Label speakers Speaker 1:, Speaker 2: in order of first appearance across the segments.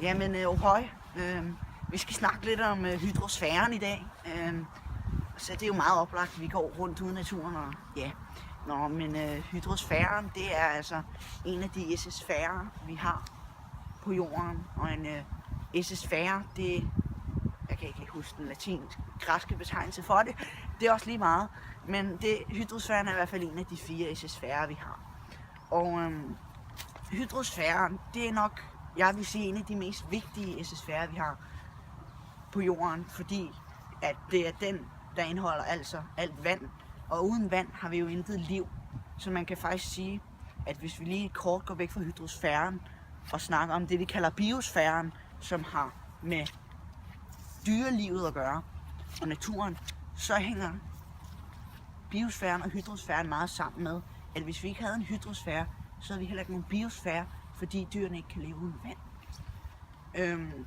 Speaker 1: Jamen, hej. Vi skal snakke lidt om hydrosfæren i dag. Så det er jo meget oplagt, at vi går rundt ude i naturen. Og, ja. Men hydrosfæren, det er altså en af de esosfærer, vi har på jorden. Og en esosfære, det jeg kan ikke huske den latinsk-græske betegnelse for det. Det er også lige meget. Men hydrosfæren er i hvert fald en af de 4 esosfærer, vi har. Og hydrosfæren, det er nok, jeg vil sige, en af de mest vigtige esosfærer, vi har på jorden, fordi at det er den, der indeholder altså alt vand, og uden vand har vi jo intet liv. Så man kan faktisk sige, at hvis vi lige kort går væk fra hydrosfæren og snakker om det, vi kalder biosfæren, som har med dyrelivet at gøre, og naturen, så hænger biosfæren og hydrosfæren meget sammen med, at hvis vi ikke havde en hydrosfære, så havde vi heller ikke nogen biosfære, fordi dyrene ikke kan leve uden vand.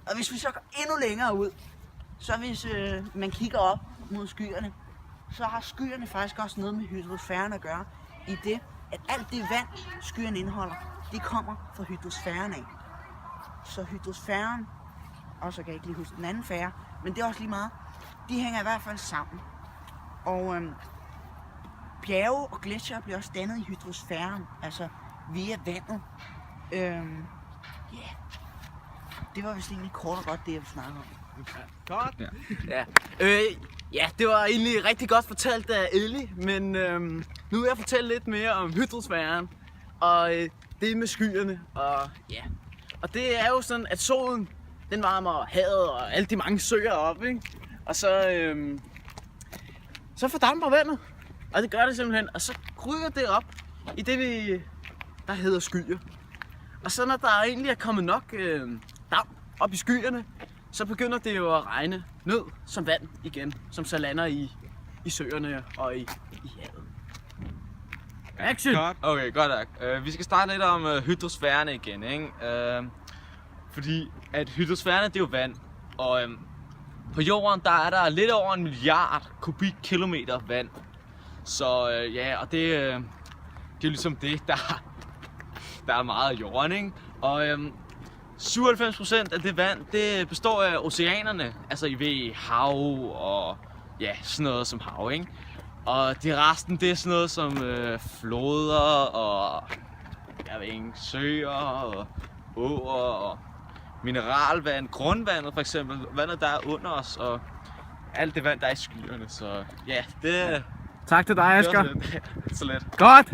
Speaker 1: Og hvis vi så går endnu længere ud, så hvis man kigger op mod skyerne, så har skyerne faktisk også noget med hydrosfæren at gøre, i det, at alt det vand, skyerne indeholder, det kommer fra hydrosfæren af. Så hydrosfæren, og så kan jeg ikke lige huske den anden fære, men det er også lige meget, de hænger i hvert fald sammen. Og bjerge og gletsjere bliver også dannet i hydrosfæren, altså via vandet. Det var vist egentlig kort og godt det, jeg ville snakke om.
Speaker 2: Godt. Ja, det var egentlig rigtig godt fortalt af Ellie, men nu vil jeg fortælle lidt mere om hydrosfæren og det med skyerne. Og det er jo sådan, at solen, den varmer havet og alle de mange søer op, ikke? Og så fordamper vandet, og det gør det simpelthen, og så ryger det op i det, der hedder skyer. Og så når der egentlig er kommet nok damp op i skyerne, så begynder det jo at regne ned som vand igen, som så lander i søerne og i havet. Action!
Speaker 3: Godt. Okay, godt nok. Vi skal starte lidt om hydrosfæren igen, ikke? Fordi at hydrosfæren, det er jo vand, og på jorden, der er der lidt over 1 milliard kubikkilometer vand. Så og det er jo ligesom det, der er meget af jorden, ikke? Og 97% af det vand, det består af oceanerne, altså i ved hav og sådan noget som hav, ikke? Og det resten, det er sådan noget som floder og søer og åer og mineralvand, grundvandet for eksempel, vandet der er under os og alt det vand der er i skyerne, så ja, det.
Speaker 2: Tak til dig, Asger.
Speaker 3: Så let.
Speaker 2: Godt!